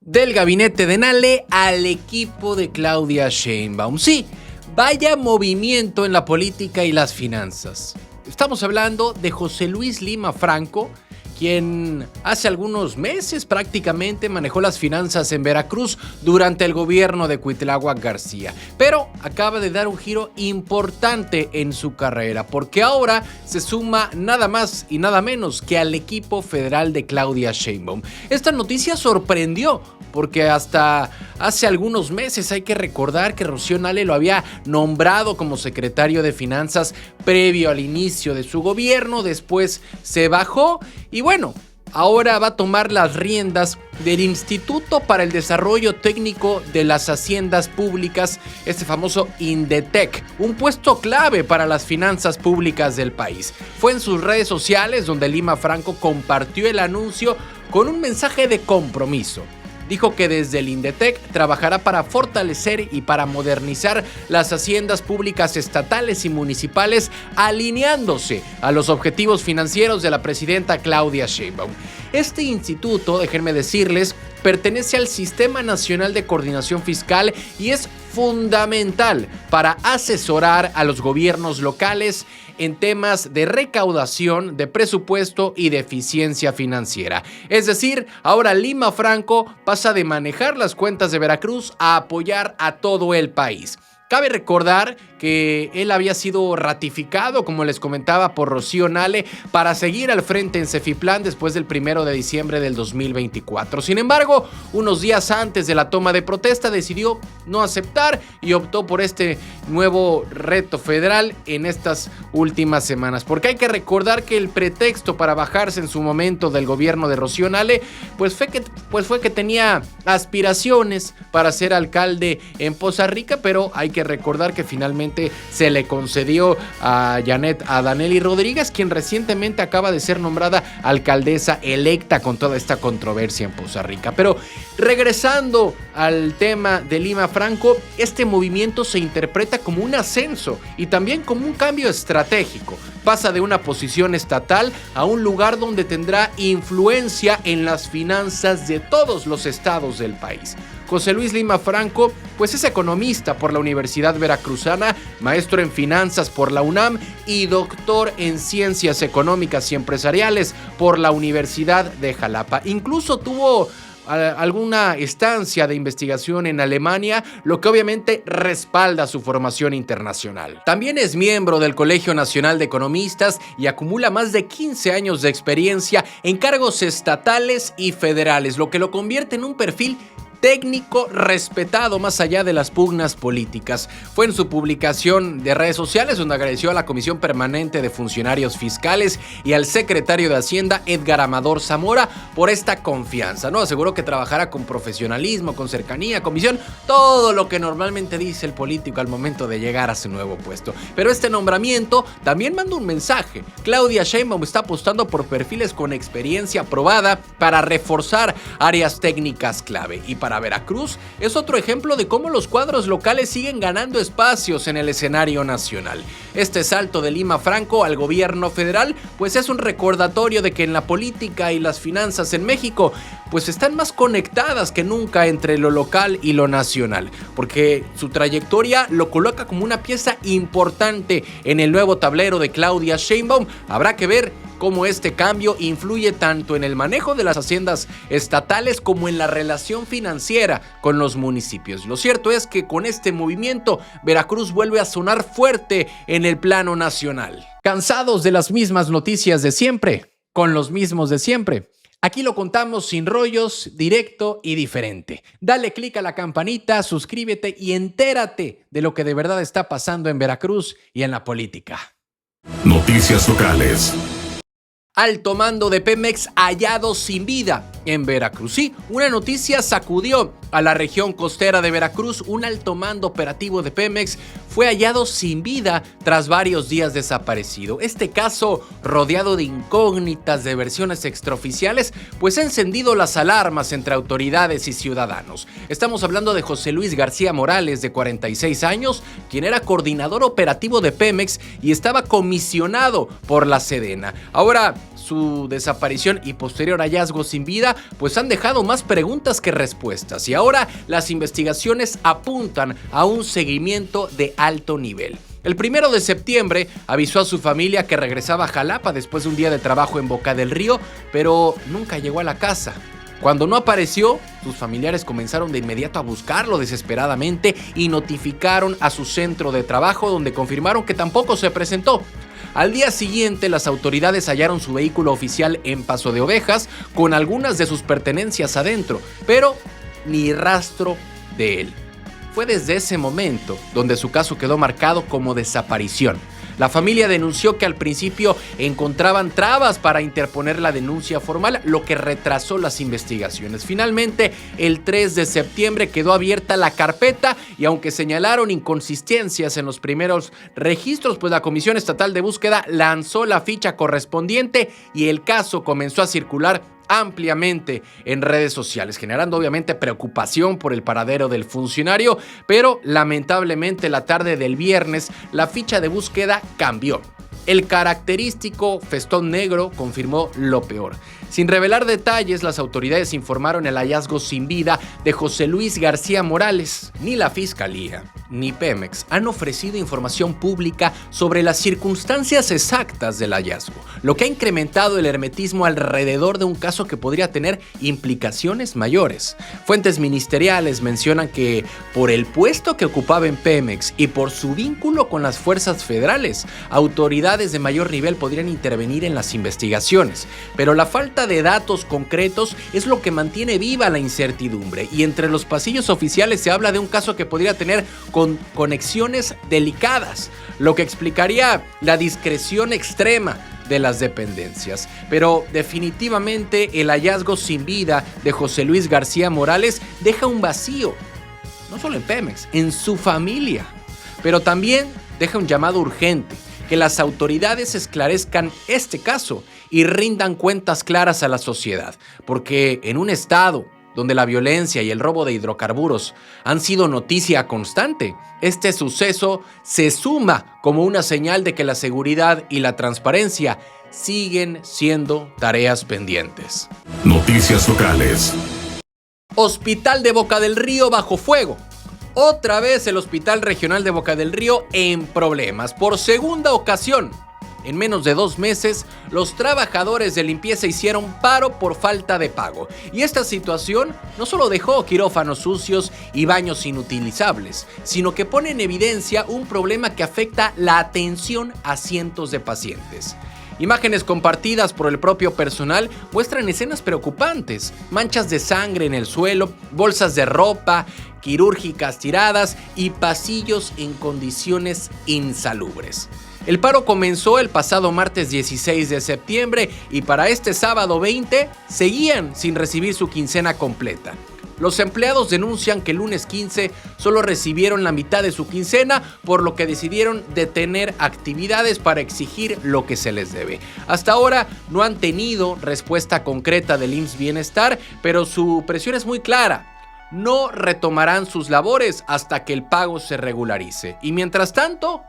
Del gabinete de Nale al equipo de Claudia Sheinbaum. Sí, vaya movimiento en la política y las finanzas. Estamos hablando de José Luis Lima Franco, quien hace algunos meses prácticamente manejó las finanzas en Veracruz durante el gobierno de Cuitláhuac García. Pero acaba de dar un giro importante en su carrera, porque ahora se suma nada más y nada menos que al equipo federal de Claudia Sheinbaum. Esta noticia sorprendió, porque hasta hace algunos meses hay que recordar que Rocío Nale lo había nombrado como secretario de Finanzas previo al inicio de su gobierno, después se bajó y bueno, ahora va a tomar las riendas del Instituto para el Desarrollo Técnico de las Haciendas Públicas, este famoso INDETEC, un puesto clave para las finanzas públicas del país. Fue en sus redes sociales donde Lima Franco compartió el anuncio con un mensaje de compromiso. Dijo que desde el INDETEC trabajará para fortalecer y para modernizar las haciendas públicas estatales y municipales, alineándose a los objetivos financieros de la presidenta Claudia Sheinbaum. Este instituto, déjenme decirles, pertenece al Sistema Nacional de Coordinación Fiscal y es fundamental para asesorar a los gobiernos locales en temas de recaudación, de presupuesto y de eficiencia financiera. Es decir, ahora Lima Franco pasa de manejar las cuentas de Veracruz a apoyar a todo el país. Cabe recordar que él había sido ratificado, como les comentaba, por Rocío Nale para seguir al frente en Cefiplán después del 1 de diciembre del 2024. Sin embargo, unos días antes de la toma de protesta decidió no aceptar y optó por este nuevo reto federal en estas últimas semanas. Porque hay que recordar que el pretexto para bajarse en su momento del gobierno de Rocío Nale pues fue que tenía aspiraciones para ser alcalde en Poza Rica, pero hay que recordar que finalmente se le concedió a Danely Rodríguez, quien recientemente acaba de ser nombrada alcaldesa electa con toda esta controversia en Poza Rica. Pero regresando al tema de Lima Franco, este movimiento se interpreta como un ascenso y también como un cambio estratégico. Pasa de una posición estatal a un lugar donde tendrá influencia en las finanzas de todos los estados del país. José Luis Lima Franco, pues es economista por la Universidad Veracruzana, maestro en finanzas por la UNAM y doctor en ciencias económicas y empresariales por la Universidad de Jalapa. Incluso tuvo alguna estancia de investigación en Alemania, lo que obviamente respalda su formación internacional. También es miembro del Colegio Nacional de Economistas y acumula más de 15 años de experiencia en cargos estatales y federales, lo que lo convierte en un perfil técnico respetado más allá de las pugnas políticas. Fue en su publicación de redes sociales donde agradeció a la Comisión Permanente de Funcionarios Fiscales y al secretario de Hacienda, Edgar Amador Zamora, por esta confianza, ¿no? Aseguró que trabajará con profesionalismo, con cercanía, con visión, todo lo que normalmente dice el político al momento de llegar a su nuevo puesto. Pero este nombramiento también manda un mensaje. Claudia Sheinbaum está apostando por perfiles con experiencia probada para reforzar áreas técnicas clave. Y para Veracruz es otro ejemplo de cómo los cuadros locales siguen ganando espacios en el escenario nacional. Este salto de Lima Franco al gobierno federal pues es un recordatorio de que en la política y las finanzas en México pues están más conectadas que nunca entre lo local y lo nacional, porque su trayectoria lo coloca como una pieza importante en el nuevo tablero de Claudia Sheinbaum. Habrá que ver cómo este cambio influye tanto en el manejo de las haciendas estatales como en la relación financiera con los municipios. Lo cierto es que con este movimiento, Veracruz vuelve a sonar fuerte en el plano nacional. ¿Cansados de las mismas noticias de siempre? Con los mismos de siempre. Aquí lo contamos sin rollos, directo y diferente. Dale click a la campanita, suscríbete y entérate de lo que de verdad está pasando en Veracruz y en la política. Noticias locales. Alto mando de Pemex hallado sin vida en Veracruz. Sí, una noticia sacudió a la región costera de Veracruz. Un alto mando operativo de Pemex fue hallado sin vida tras varios días desaparecido. Este caso, rodeado de incógnitas, de versiones extraoficiales, pues ha encendido las alarmas entre autoridades y ciudadanos. Estamos hablando de José Luis García Morales, de 46 años, quien era coordinador operativo de Pemex y estaba comisionado por la Sedena. Ahora, su desaparición y posterior hallazgo sin vida, pues han dejado más preguntas que respuestas, y ahora las investigaciones apuntan a un seguimiento de alto nivel. El 1 de septiembre avisó a su familia que regresaba a Jalapa después de un día de trabajo en Boca del Río, pero nunca llegó a la casa. Cuando no apareció, sus familiares comenzaron de inmediato a buscarlo desesperadamente y notificaron a su centro de trabajo, donde confirmaron que tampoco se presentó. Al día siguiente, las autoridades hallaron su vehículo oficial en Paso de Ovejas con algunas de sus pertenencias adentro, pero ni rastro de él. Fue desde ese momento donde su caso quedó marcado como desaparición. La familia denunció que al principio encontraban trabas para interponer la denuncia formal, lo que retrasó las investigaciones. Finalmente, el 3 de septiembre quedó abierta la carpeta y aunque señalaron inconsistencias en los primeros registros, pues la Comisión Estatal de Búsqueda lanzó la ficha correspondiente y el caso comenzó a circular ampliamente en redes sociales, generando obviamente preocupación por el paradero del funcionario, pero lamentablemente la tarde del viernes la ficha de búsqueda cambió. El característico festón negro confirmó lo peor. Sin revelar detalles, las autoridades informaron el hallazgo sin vida de José Luis García Morales. Ni la Fiscalía ni Pemex han ofrecido información pública sobre las circunstancias exactas del hallazgo, lo que ha incrementado el hermetismo alrededor de un caso que podría tener implicaciones mayores. Fuentes ministeriales mencionan que por el puesto que ocupaba en Pemex y por su vínculo con las fuerzas federales, autoridades de mayor nivel podrían intervenir en las investigaciones, pero la falta de datos concretos es lo que mantiene viva la incertidumbre, y entre los pasillos oficiales se habla de un caso que podría tener conexiones delicadas, lo que explicaría la discreción extrema de las dependencias. Pero definitivamente el hallazgo sin vida de José Luis García Morales deja un vacío, no solo en Pemex, en su familia, pero también deja un llamado urgente: que las autoridades esclarezcan este caso y rindan cuentas claras a la sociedad, porque en un estado donde la violencia y el robo de hidrocarburos han sido noticia constante, este suceso se suma como una señal de que la seguridad y la transparencia siguen siendo tareas pendientes. Noticias locales. Hospital de Boca del Río bajo fuego. Otra vez el Hospital Regional de Boca del Río en problemas. Por segunda ocasión, en menos de 2 meses, los trabajadores de limpieza hicieron paro por falta de pago. Y esta situación no solo dejó quirófanos sucios y baños inutilizables, sino que pone en evidencia un problema que afecta la atención a cientos de pacientes. Imágenes compartidas por el propio personal muestran escenas preocupantes: manchas de sangre en el suelo, bolsas de ropa quirúrgicas tiradas y pasillos en condiciones insalubres. El paro comenzó el pasado martes 16 de septiembre y para este sábado 20 seguían sin recibir su quincena completa. Los empleados denuncian que el lunes 15 solo recibieron la mitad de su quincena, por lo que decidieron detener actividades para exigir lo que se les debe. Hasta ahora no han tenido respuesta concreta del IMSS Bienestar, pero su presión es muy clara: no retomarán sus labores hasta que el pago se regularice. Y mientras tanto,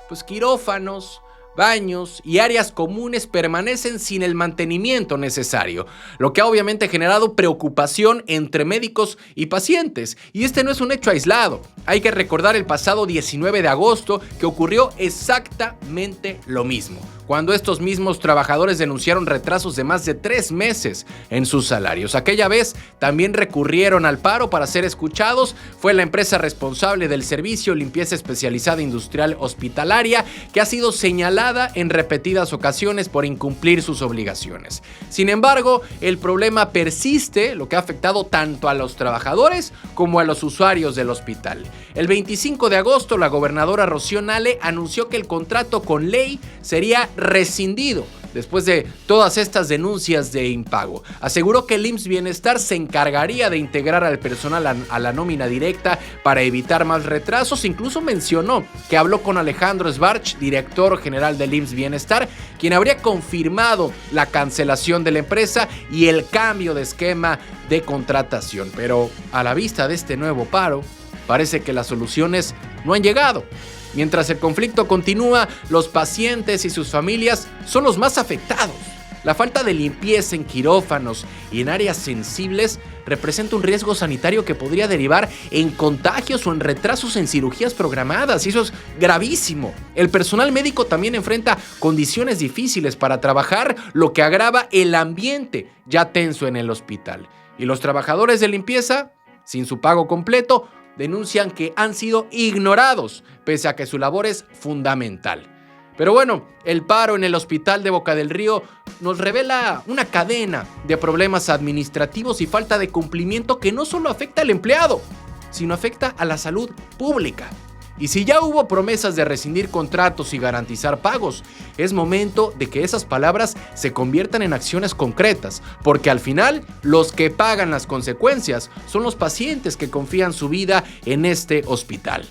pues quirófanos, baños y áreas comunes permanecen sin el mantenimiento necesario, lo que ha obviamente generado preocupación entre médicos y pacientes. Y este no es un hecho aislado. Hay que recordar el pasado 19 de agosto que ocurrió exactamente lo mismo, cuando estos mismos trabajadores denunciaron retrasos de más de 3 meses en sus salarios. Aquella vez también recurrieron al paro para ser escuchados. Fue la empresa responsable del servicio Limpieza Especializada Industrial Hospitalaria, que ha sido señalada en repetidas ocasiones por incumplir sus obligaciones. Sin embargo, el problema persiste, lo que ha afectado tanto a los trabajadores como a los usuarios del hospital. El 25 de agosto, la gobernadora Rocío Nale anunció que el contrato con ley sería rescindido después de todas estas denuncias de impago. Aseguró que el IMSS Bienestar se encargaría de integrar al personal a la nómina directa para evitar más retrasos. Incluso mencionó que habló con Alejandro Sbarch, director general del IMSS Bienestar, quien habría confirmado la cancelación de la empresa y el cambio de esquema de contratación. Pero a la vista de este nuevo paro, parece que las soluciones no han llegado. Mientras el conflicto continúa, los pacientes y sus familias son los más afectados. La falta de limpieza en quirófanos y en áreas sensibles representa un riesgo sanitario que podría derivar en contagios o en retrasos en cirugías programadas, y eso es gravísimo. El personal médico también enfrenta condiciones difíciles para trabajar, lo que agrava el ambiente ya tenso en el hospital. Y los trabajadores de limpieza, sin su pago completo, denuncian que han sido ignorados, pese a que su labor es fundamental. Pero bueno, el paro en el hospital de Boca del Río nos revela una cadena de problemas administrativos y falta de cumplimiento que no solo afecta al empleado, sino afecta a la salud pública. Y si ya hubo promesas de rescindir contratos y garantizar pagos, es momento de que esas palabras se conviertan en acciones concretas, porque al final los que pagan las consecuencias son los pacientes que confían su vida en este hospital.